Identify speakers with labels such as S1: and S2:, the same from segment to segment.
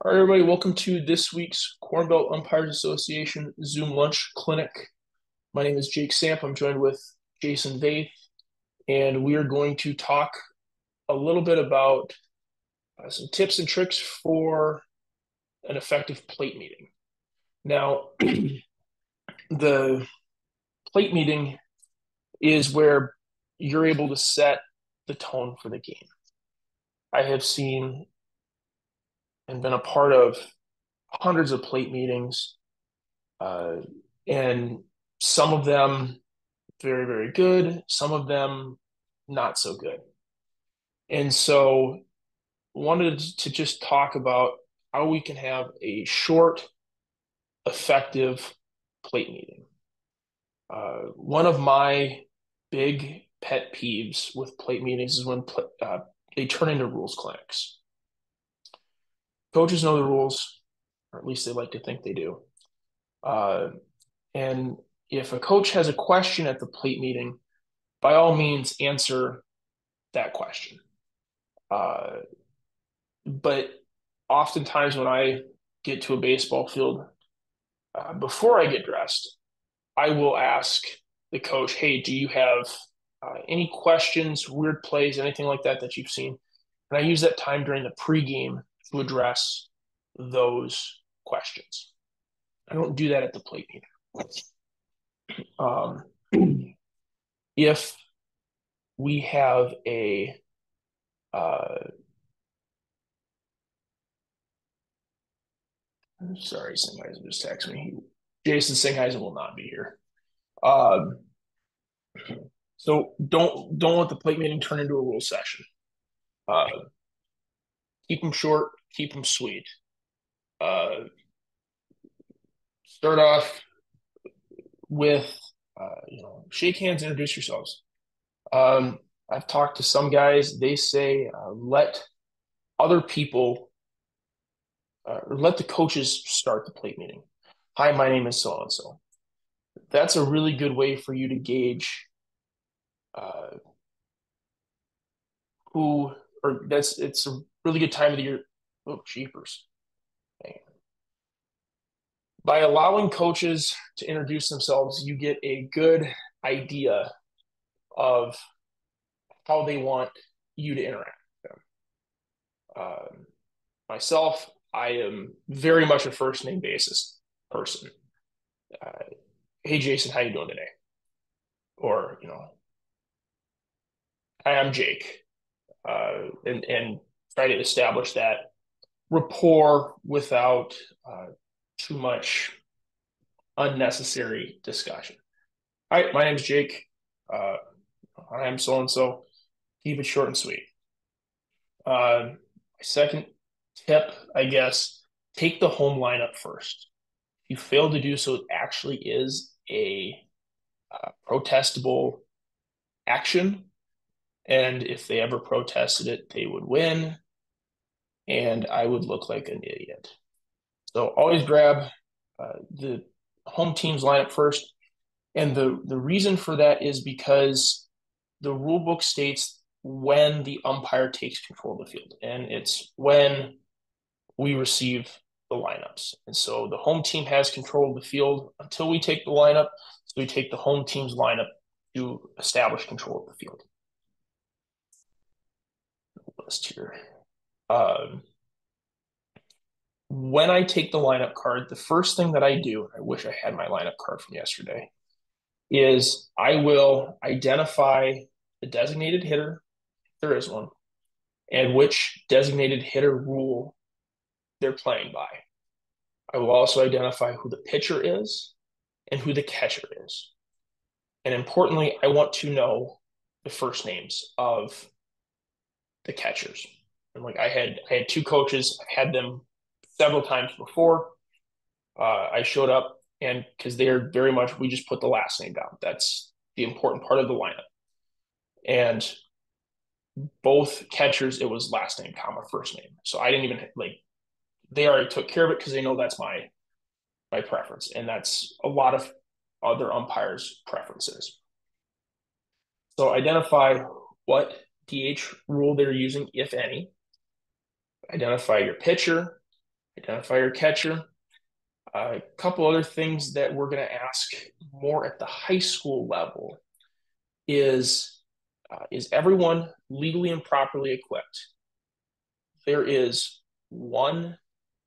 S1: All right, everybody, welcome to this week's Corn Belt Umpires Association Zoom Lunch Clinic. My name is Jake Samp. I'm joined with Jason Vaith, and we are going to talk a little bit about some tips and tricks for an effective plate meeting. Now, the plate meeting is where you're able to set the tone for the game. I have seen and been a part of hundreds of plate meetings, uh, and some of them very, very good, some of them not so good. And so wanted to just talk about how we can have a short, effective plate meeting. One of my big pet peeves with plate meetings is when they turn into rules clinics. Coaches know the rules, or at least they like to think they do. Uh, and if a coach has a question at the plate meeting, by all means, answer that question. But oftentimes when I get to a baseball field, before I get dressed, I will ask the coach, hey, do you have any questions, weird plays, anything like that that you've seen? And I use that time during the pregame to address those questions. I don't do that at the plate meeting. Um, if we have a sorry, Sennheiser just texted me. Jason Sennheiser will not be here. Um, so don't let the plate meeting turn into a rule session. Uh, keep them short, keep them sweet. Start off with shake hands, introduce yourselves. I've talked to some guys. They say let other people or let the coaches start the plate meeting. Hi, my name is so and so. That's a really good way for you to gauge uh, who, or it's a really good time of the year. Oh, jeepers. By allowing coaches to introduce themselves, you get a good idea of how they want you to interact with them. Myself, I am very much a first name basis person. Uh, hey, Jason, how you doing today? Or, hi, I'm Jake. And try to establish that rapport without too much unnecessary discussion. Hi, my name is Jake. Uh, I am so and so. Keep it short and sweet. My second tip, I guess, take the home lineup first. If you fail to do so, it actually is a protestable action. And if they ever protested it, they would win. And I would look like an idiot. So always grab the home team's lineup first. And the reason for that is because the rule book states when the umpire takes control of the field, and it's when we receive the lineups. And so the home team has control of the field until we take the lineup. So we take the home team's lineup to establish control of the field. List here. When I take the lineup card, the first thing that I do, I wish I had my lineup card from yesterday, is I will identify the designated hitter, if there is one, and which designated hitter rule they're playing by. I will also identify who the pitcher is and who the catcher is. And importantly, I want to know the first names of the catchers. And like I had two coaches, I had them several times before. I showed up, and because they're very much, we just put the last name down. That's the important part of the lineup. And both catchers, it was last name, comma, first name. So I didn't even they already took care of it because they know that's my preference, and that's a lot of other umpires' preferences. So identify what DH rule they're using, if any. Identify your pitcher, identify your catcher. A couple other things that we're going to ask more at the high school level is everyone legally and properly equipped? There is one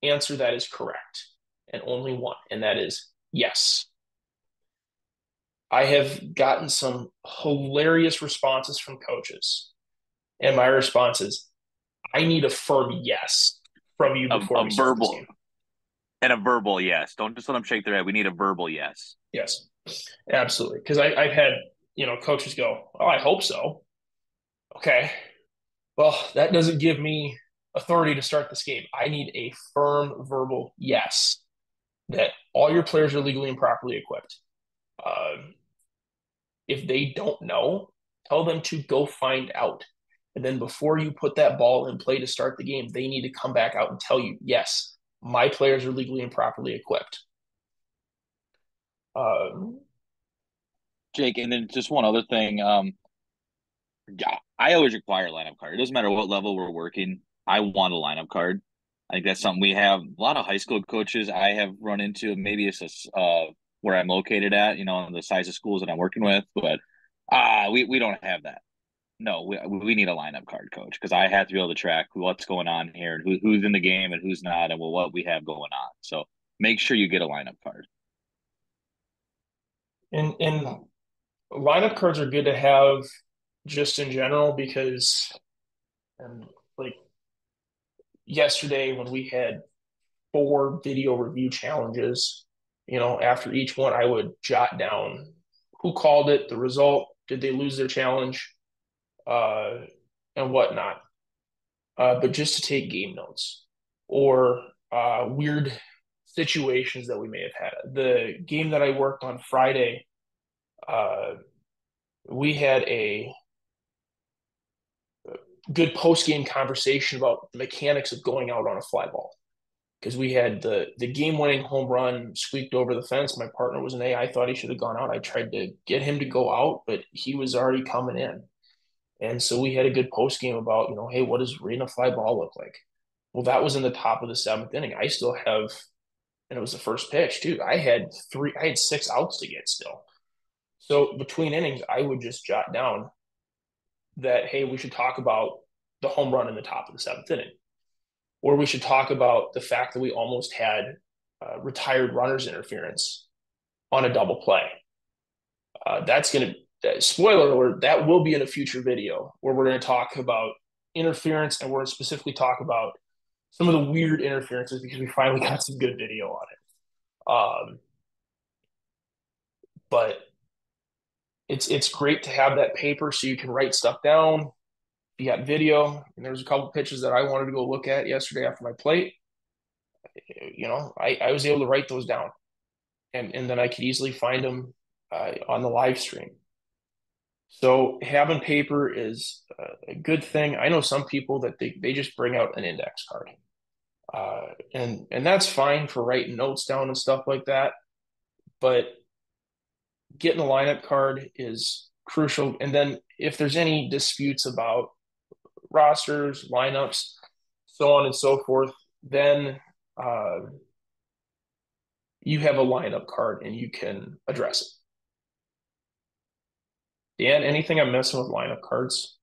S1: answer that is correct, and only one, and that is yes. I have gotten some hilarious responses from coaches, and my response is, I need a firm yes from you before
S2: A
S1: we start this
S2: verbal
S1: game.
S2: and a verbal yes. Don't just let them shake their head. We need a verbal yes.
S1: Yes, absolutely. Because I've had, coaches go, oh, I hope so. Okay. Well, that doesn't give me authority to start this game. I need a firm verbal yes that all your players are legally and properly equipped. Uh, if they don't know, tell them to go find out. And then before you put that ball in play to start the game, they need to come back out and tell you, yes, my players are legally and properly equipped. Um,
S2: Jake, and then just one other thing. Yeah, I always require a lineup card. It doesn't matter what level we're working. I want a lineup card. I think that's something we have. A lot of high school coaches I have run into. Maybe it's just where I'm located at, the size of schools that I'm working with. But we don't have that. No, we need a lineup card, coach, because I have to be able to track what's going on here and who's in the game and who's not, and what we have going on. So make sure you get a lineup card.
S1: and lineup cards are good to have just in general because, like yesterday when we had 4 video review challenges, after each one, I would jot down who called it, the result, did they lose their challenge, uh, and whatnot. But just to take game notes or weird situations that we may have had. The game that I worked on Friday, uh, we had a good post game conversation about the mechanics of going out on a fly ball because we had the game winning home run squeaked over the fence. My partner was an A. I thought he should have gone out. I tried to get him to go out, but he was already coming in. And so we had a good post game about, hey, what does reading a fly ball look like? Well, that was in the top of the 7th inning. I still have, and it was the first pitch too. I had 6 outs to get still. So between innings, I would just jot down that, hey, we should talk about the home run in the top of the 7th inning, or we should talk about the fact that we almost had retired runners interference on a double play. That's going to, spoiler alert, that will be in a future video where we're going to talk about interference and we're going to specifically talk about some of the weird interferences because we finally got some good video on it. But it's great to have that paper so you can write stuff down. You got video, and there's a couple pitches that I wanted to go look at yesterday after my plate. I was able to write those down, and then I could easily find them on the live stream. So having paper is a good thing. I know some people that they just bring out an index card, and that's fine for writing notes down and stuff like that. But getting a lineup card is crucial. And then if there's any disputes about rosters, lineups, so on and so forth, then uh, you have a lineup card and you can address it. Dan, anything I'm messing with lineup cards?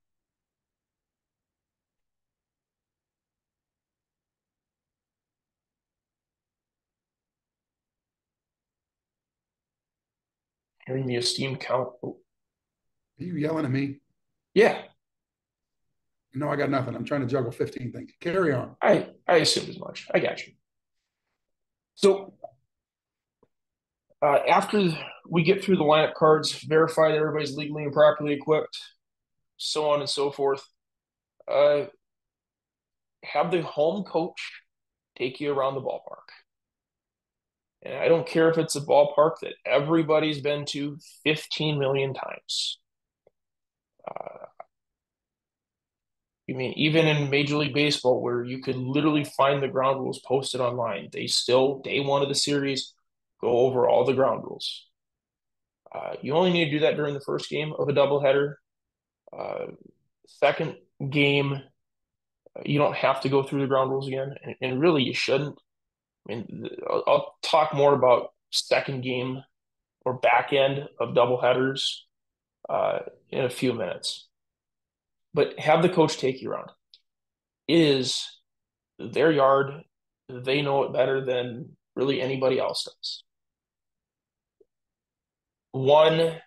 S1: Hearing the esteemed count. Oh,
S3: Are you yelling at me?
S1: yeah,
S3: No, I got nothing. I'm trying to juggle 15 things. Carry on.
S1: I assumed as much. I got you. So after we get through the lineup cards, verify that everybody's legally and properly equipped, so on and so forth. Uh, have the home coach take you around the ballpark. And I don't care if it's a ballpark that everybody's been to 15 million times. Uh, you mean even in Major League Baseball, where you could literally find the ground rules posted online, they still, day one of the series, go over all the ground rules. You only need to do that during the first game of a doubleheader. Uh, Second game, you don't have to go through the ground rules again, and really you shouldn't. I mean, I'll talk more about second game or back end of doubleheaders in a few minutes. But have the coach take you around. It is their yard. They know it better than really anybody else does. One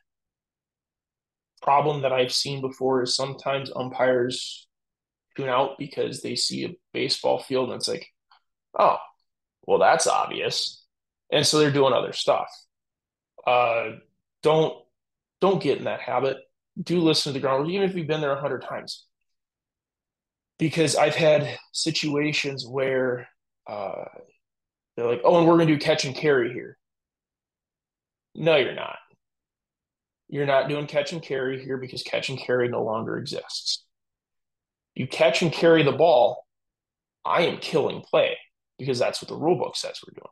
S1: problem that I've seen before is sometimes umpires tune out because they see a baseball field and it's like, oh, well, that's obvious. And so they're doing other stuff. Uh, don't don't get in that habit. Do listen to the ground rules, even if you've been there 100 times. Because I've had situations where uh, they're like, oh, and we're going to do catch and carry here. No, you're not. You're not doing catch and carry here because catch and carry no longer exists. You catch and carry the ball, I am killing play because that's what the rule book says we're doing.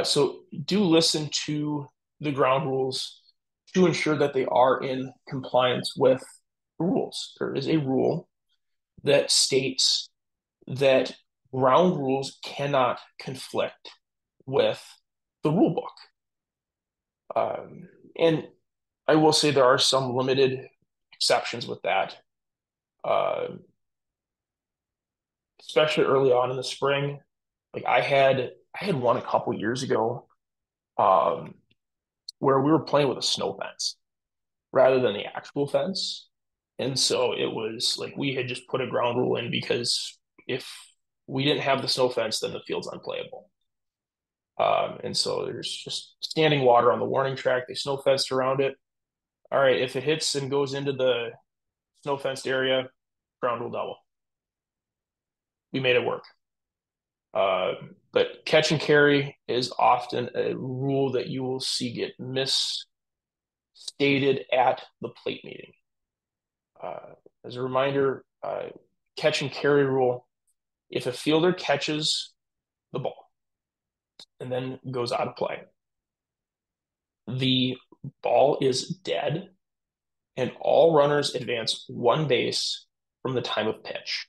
S1: So do listen to the ground rules to ensure that they are in compliance with the rules. There is a rule that states that ground rules cannot conflict with the rule book. And I will say there are some limited exceptions with that, uh, especially early on in the spring. Like I had one a couple years ago um, where we were playing with a snow fence rather than the actual fence. And so it was like we had just put a ground rule in because if we didn't have the snow fence, then the field's unplayable. And so there's just standing water on the warning track. They snow fenced around it. All right, if it hits and goes into the snow fenced area, ground rule double. We made it work. Uh, but catch and carry is often a rule that you will see get misstated at the plate meeting. As a reminder, catch and carry rule, if a fielder catches the ball and then goes out of play, the ball is dead and all runners advance one base from the time of pitch.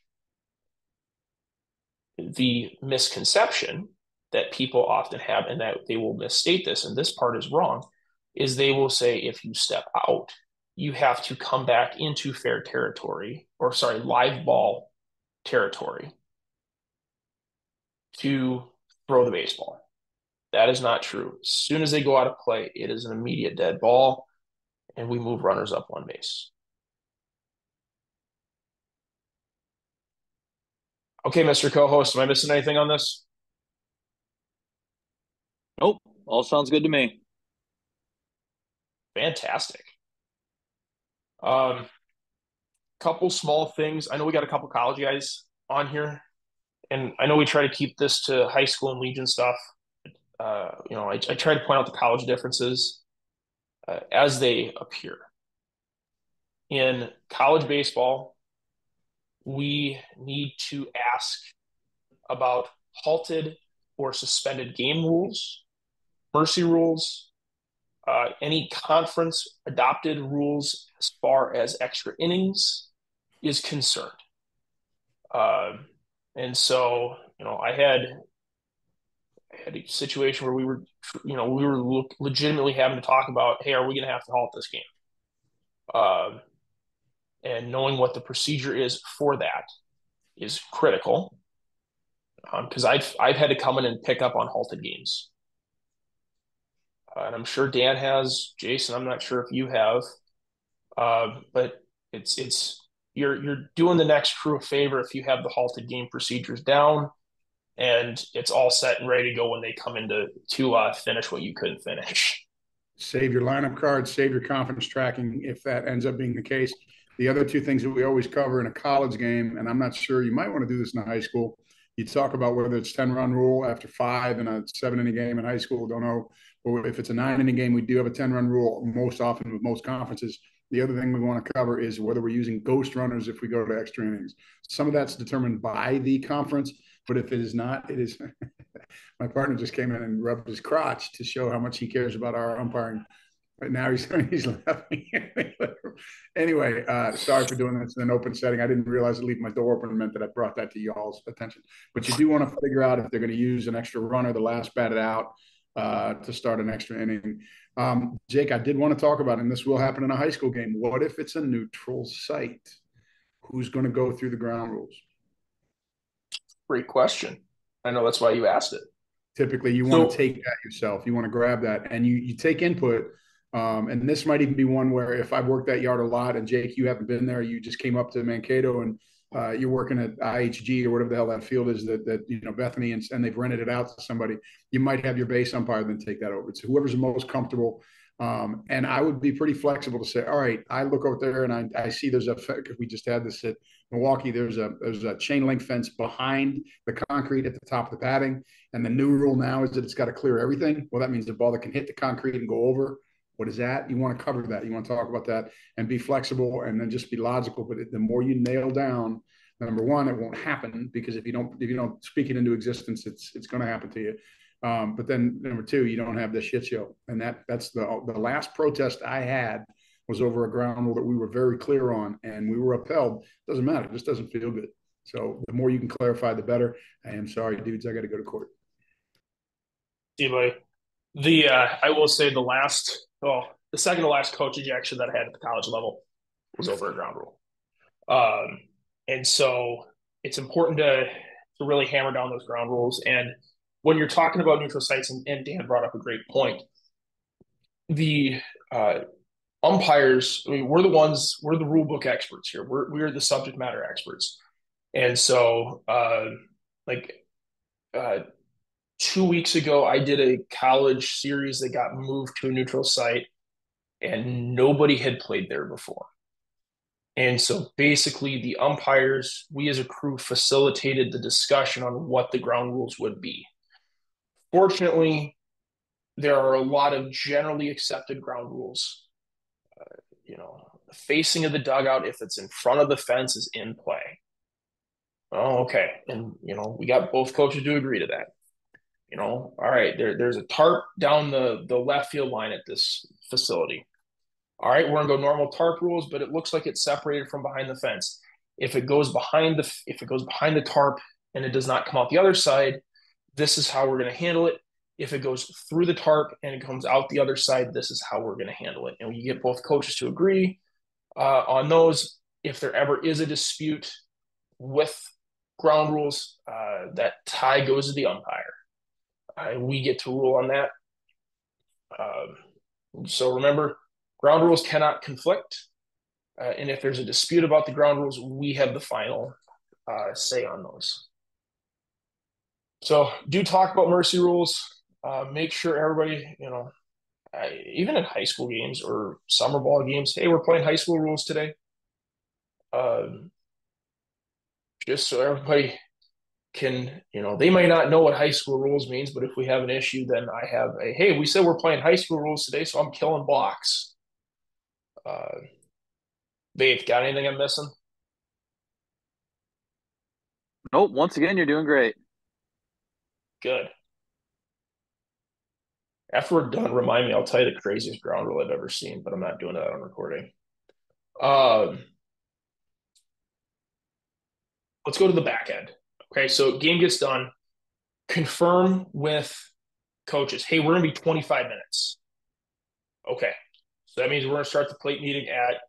S1: The misconception that people often have, and that they will misstate this, and this part is wrong, is they will say if you step out, you have to come back into fair territory, or sorry, live ball territory to throw the baseball. That is not true. As soon as they go out of play, it is an immediate dead ball, and we move runners up one base. Okay, Mr. Co-host, am I missing anything on this?
S2: Nope. All sounds good to me.
S1: Fantastic. Couple small things. I know we got a couple college guys on here, and I know we try to keep this to high school and Legion stuff. I try to point out the college differences as they appear. In college baseball, we need to ask about halted or suspended game rules, mercy rules, any conference adopted rules as far as extra innings is concerned. And so, I had a situation where we were legitimately having to talk about, hey, are we going to have to halt this game? And knowing what the procedure is for that is critical because I've had to come in and pick up on halted games. And I'm sure Dan has, Jason, I'm not sure if you have, but you're doing the next crew a favor if you have the halted game procedures down and it's all set and ready to go when they come in to finish what you couldn't finish.
S3: Save your lineup card, save your confidence tracking if that ends up being the case. The other two things that we always cover in a college game, and I'm not sure you might want to do this in a high school. You talk about whether it's 10-run rule after 5 in a 7-inning game in high school. Don't know. Or if it's a 9-inning game, we do have a 10-run rule most often with most conferences. The other thing we want to cover is whether we're using ghost runners if we go to extra innings. Some of that's determined by the conference, but if it is not, it is. My partner just came in and rubbed his crotch to show how much he cares about our umpiring. Right now he's laughing. Anyway, sorry for doing this in an open setting. I didn't realize that leaving my door open meant that I brought that to y'all's attention. But you do want to figure out if they're going to use an extra runner, the last batted out, to start an extra inning. Jake, I did want to talk about, and this will happen in a high school game. What if it's a neutral site? Who's going to go through the ground rules?
S1: Great question. I know that's why you asked it.
S3: Typically, you want to
S1: So
S3: take that yourself. You want to grab that, and you take input. And this might even be one where if I've worked that yard a lot, and Jake, you haven't been there, you just came up to Mankato, and you're working at IHG or whatever the hell that field is that Bethany, and they've rented it out to somebody. You might have your base umpire then take that over. So whoever's the most comfortable. And I would be pretty flexible to say, all right, I look over there and I see there's we just had this at Milwaukee. There's a chain link fence behind the concrete at the top of the padding. And the new rule now is that it's got to clear everything. Well, that means the ball that can hit the concrete and go over. What is that? You want to cover that. You want to talk about that and be flexible and then just be logical. But the more you nail down, number one, it won't happen because if you don't speak it into existence, it's going to happen to you. But then number two, you don't have the shit show. And that's the last protest I had was over a ground rule that we were very clear on and we were upheld. Doesn't matter. It just doesn't feel good. So the more you can clarify, the better. I am sorry, dudes. I got to go to court.
S1: anyway, I will say the second to last coach ejection that I had at the college level was over a ground rule. And so it's important to really hammer down those ground rules. And when you're talking about neutral sites, and Dan brought up a great point, the umpires, I mean, we're the rule book experts here. We're the subject matter experts. And so, like, 2 weeks ago, I did a college series that got moved to a neutral site, and nobody had played there before. And so basically, the umpires, we as a crew facilitated the discussion on what the ground rules would be. Fortunately, there are a lot of generally accepted ground rules. The facing of the dugout, if it's in front of the fence, is in play. Oh, okay. And, we got both coaches to agree to that. All right, there's a tarp down the left field line at this facility. All right, we're gonna go normal tarp rules, but it looks like it's separated from behind the fence. If it goes behind the tarp and it does not come out the other side, this is how we're gonna handle it. If it goes through the tarp and it comes out the other side, this is how we're gonna handle it. And we get both coaches to agree on those. If there ever is a dispute with ground rules, that tie goes to the umpire. We get to rule on that. So remember, ground rules cannot conflict. And if there's a dispute about the ground rules, we have the final say on those. So do talk about mercy rules. Make sure everybody, even in high school games or summer ball games, hey, we're playing high school rules today. Just so everybody can, they might not know what high school rules means, but if we have an issue, then I have hey, we said we're playing high school rules today, so I'm killing blocks. Dave, got anything I'm missing?
S2: Nope. Once again, you're doing great.
S1: Good. After we're done, remind me. I'll tell you the craziest ground rule I've ever seen, but I'm not doing that on recording. Let's go to the back end. Okay, so game gets done. Confirm with coaches. Hey, we're going to be 25 minutes. Okay, so that means we're going to start the plate meeting at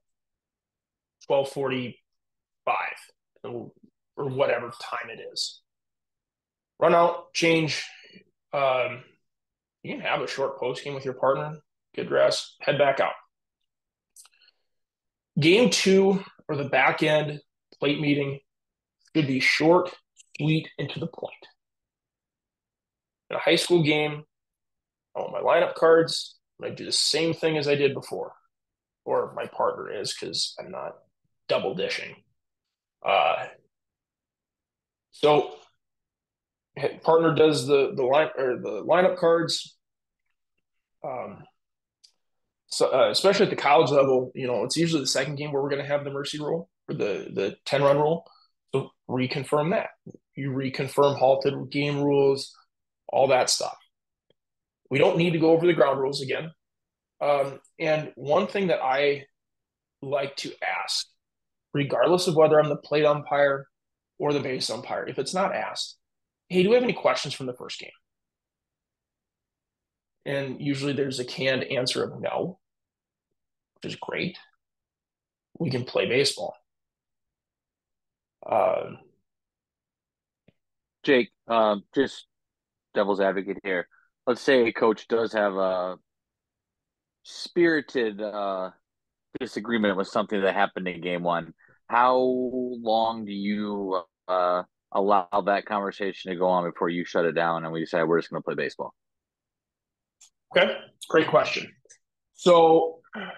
S1: 12:45 or whatever time it is. Run out, change. You can have a short post game with your partner, get dressed, head back out. Game two, or the back end plate meeting, should be short, sweet, and to the point. In a high school game, I want my lineup cards. I do the same thing as I did before, or my partner is, because I'm not double dishing. So partner does the lineup cards. So especially at the college level, it's usually the second game where we're going to have the mercy rule or the 10-run rule. So reconfirm that. You reconfirm halted game rules, all that stuff. We don't need to go over the ground rules again. And one thing that I like to ask, regardless of whether I'm the plate umpire or the base umpire, if it's not asked, hey, do we have any questions from the first game? And usually there's a canned answer of no, which is great. We can play baseball. Uh,
S2: Jake, just devil's advocate here. Let's say a coach does have a spirited disagreement with something that happened in game one. How long do you allow that conversation to go on before you shut it down and we decide we're just going to play baseball?
S1: okay, great question. So, are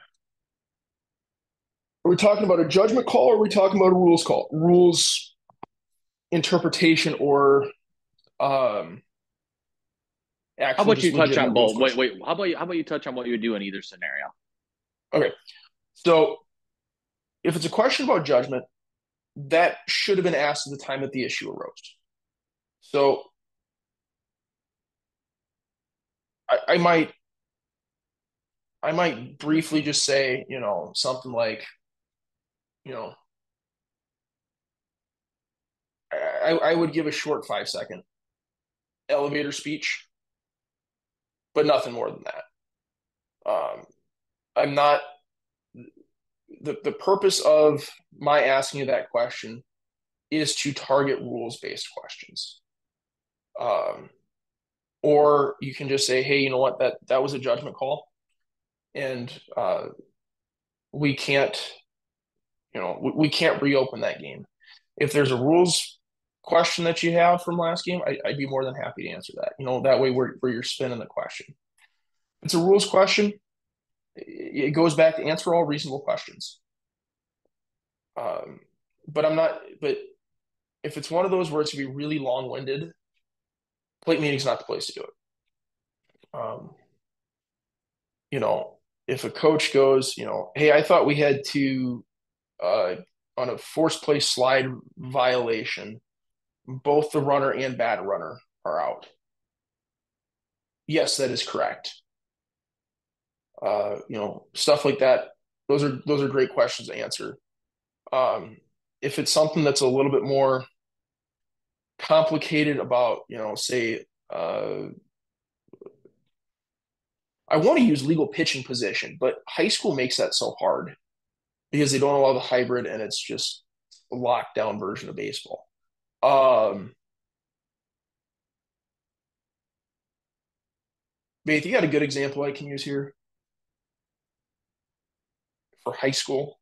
S1: we talking about a judgment call or are we talking about a rules call? Rules interpretation or
S2: How
S1: actual
S2: about you
S1: just
S2: touch
S1: legitimate
S2: on
S1: rules
S2: both? Wait,
S1: question?
S2: wait. How about you touch on what you would do in either scenario?
S1: Okay. So if it's a question about judgment, that should have been asked at the time that the issue arose. So I might briefly just say, something like, you know, I would give a short 5 second elevator speech, but nothing more than that. I'm not the purpose of my asking you that question is to target rules based questions. Um, or you can just say, hey, you know what, that was a judgment call, and we can't, we can't reopen that game. If there's a rules question that you have from last game, I'd be more than happy to answer that. That way where you're spinning the question. If it's a rules question, it goes back to answer all reasonable questions. Um, but I'm not. But if it's one of those where it's gonna be really long winded, plate meeting's not the place to do it. You know, if a coach goes, hey, I thought we had to uh, on a forced play slide violation, both the runner and bad runner are out. Yes, that is correct. Stuff like that. Those are great questions to answer. If it's something that's a little bit more complicated about, say, I want to use legal pitching position, but high school makes that so hard because they don't allow the hybrid and it's just a lockdown version of baseball. Faith, you got a good example I can use here for high school?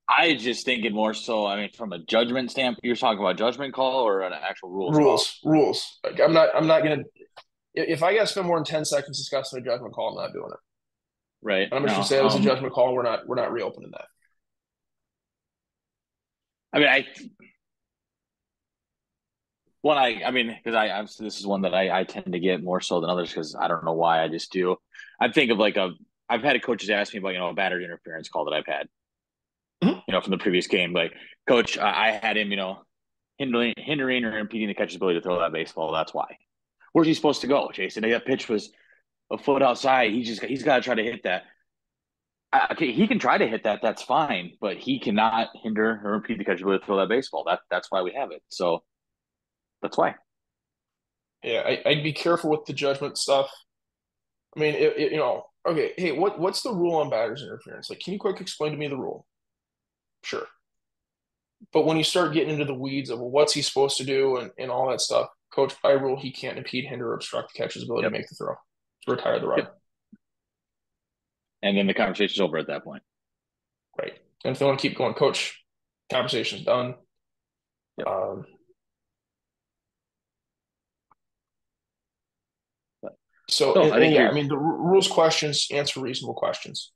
S2: I just thinking more so. I mean, from a judgment standpoint, you're talking about judgment call or an actual rules call,
S1: Rules. Like, I'm not gonna. If I got to spend more than 10 seconds discussing a judgment call, I'm not doing it.
S2: right?
S1: I'm just gonna
S2: No.
S1: say it was a judgment call. We're not reopening that.
S2: I mean, I mean, because I obviously this is one that I tend to get more so than others because I don't know why I just do. I think of I've had coaches ask me about a battery interference call that I've had,
S1: Mhm.
S2: from the previous game. Like, coach, I had him, hindering or impeding the catcher's ability to throw that baseball. That's why. Where's he supposed to go, Jason? That pitch was a foot outside. He's got to try to hit that. Okay, he can try to hit that. That's fine, but he cannot hinder or impede the catcher's ability to throw that baseball. That's why we have it. So that's why.
S1: Yeah, I'd be careful with the judgment stuff. I mean, okay. Hey, what's the rule on batters interference? Like, can you quick explain to me the rule? Sure. But when you start getting into the weeds of, well, what's he supposed to do and all that stuff, coach, by rule, he can't impede, hinder, or obstruct the catcher's ability to
S2: Yep.
S1: make the throw to retire the runner.
S2: Yep. And then the conversation's over at that point.
S1: Right. And if they want to keep going, coach, conversation's done.
S2: Yep.
S1: So,
S2: No, I think
S1: yeah,
S2: you're.
S1: I mean, the rules questions answer reasonable questions.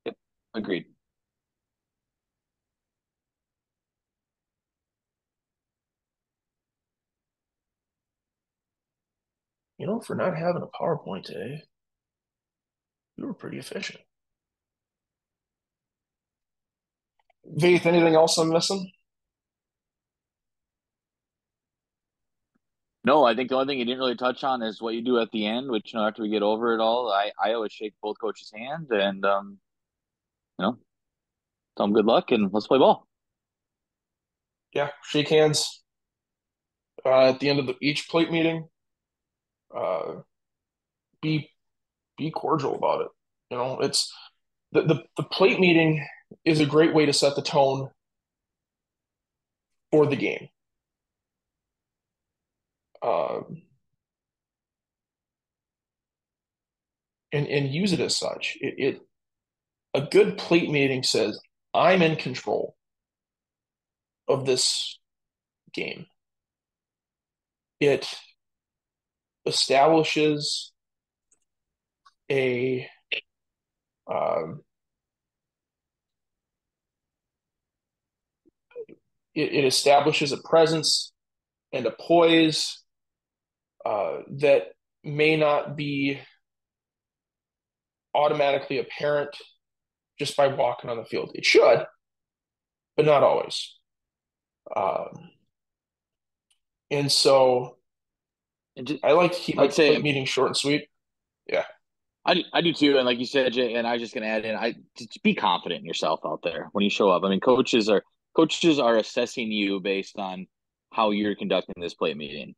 S2: Yep. Agreed.
S1: For not having a PowerPoint today, you were pretty efficient. Vaith, anything else I'm missing?
S2: No, I think the only thing you didn't really touch on is what you do at the end, which after we get over it all, I always shake both coaches' hands and you know, tell them good luck and let's play ball.
S1: Yeah, shake hands at the end of each plate meeting. Uh, be be cordial about it. It's the plate meeting is a great way to set the tone for the game. Um, and use it as such. A good plate meeting says, I'm in control of this game. It establishes a um, it establishes a presence and a poise that may not be automatically apparent just by walking on the field. It should, but not always. Um, and so
S2: And just,
S1: I like to keep my
S2: I'd
S1: plate
S2: say
S1: meetings short and sweet. Yeah.
S2: I do too, and like you said, Jay, and I was just gonna add in, just be confident in yourself out there when you show up. I mean, coaches are assessing you based on how you're conducting this plate meeting.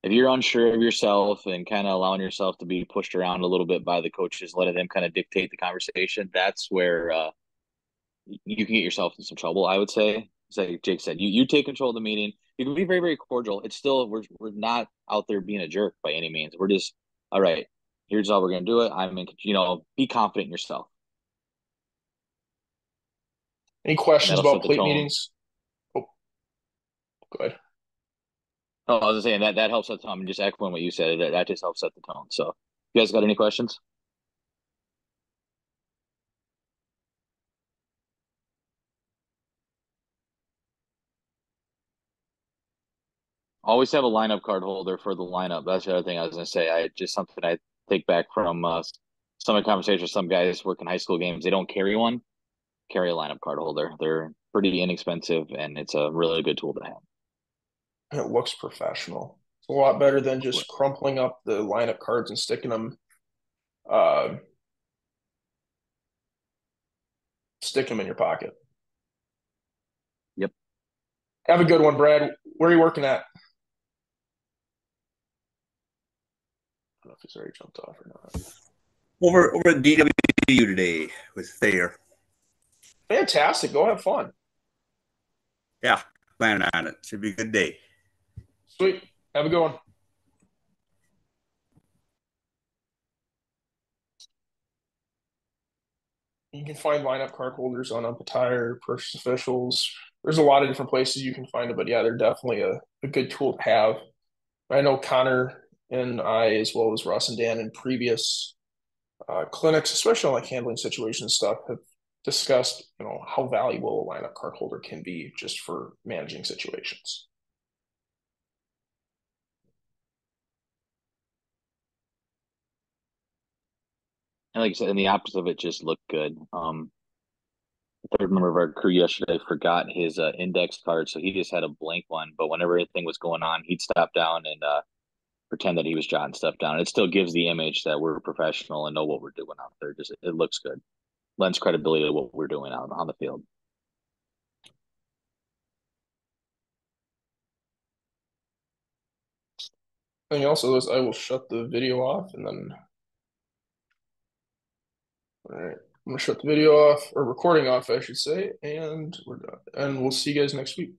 S2: If you're unsure of yourself and kind of allowing yourself to be pushed around a little bit by the coaches, letting them kind of dictate the conversation, that's where you can get yourself in some trouble. I would say, like Jake said, you take control of the meeting. You can be very very cordial. It's still we're not out there being a jerk by any means. We're just all right. Here's how we're gonna do it. I'm in, be confident in yourself,
S1: Any
S2: and
S1: questions
S2: that'll
S1: about
S2: set the
S1: plate
S2: tone.
S1: meetings? Oh, go ahead.
S2: Oh, I was just saying that helps set the tone. I'm just echoing what you said. That just helps set the tone. So, you guys got any questions? Always have a lineup card holder for the lineup. That's the other thing I was gonna say. I just something I take back from some of the conversations with some guys working high school games. They don't carry one. Carry a lineup card holder. They're pretty inexpensive, and it's a really good tool to have.
S1: It looks professional. It's a lot better than just crumpling up the lineup cards and uh, sticking them in your pocket.
S2: Yep.
S1: Have a good one, Brad. Where are you working at? I don't know if he's already jumped off or not.
S4: Over at DWU today with Thayer.
S1: Fantastic. Go have fun.
S4: Yeah, planning on it. Should be a good day.
S1: Sweet. Have a good one. You can find lineup card holders on Umpire, Purchase Officials. There's a lot of different places you can find it, but yeah, they're definitely a good tool to have. I know Connor and I, as well as Russ and Dan, in previous clinics, especially on like handling situations stuff, have discussed how valuable a lineup card holder can be just for managing situations.
S2: And like I said, and the opposite of it just looked good. The third member of our crew yesterday forgot his index card, so he just had a blank one. But whenever anything was going on, he'd stop down and pretend that he was jotting stuff down. It still gives the image that we're professional and know what we're doing out there. Just it looks good, lends credibility to what we're doing out on the field.
S1: And also, I will shut the video off and then. All right. I'm gonna shut the video off or recording off, I should say, and we're done. And we'll see you guys next week.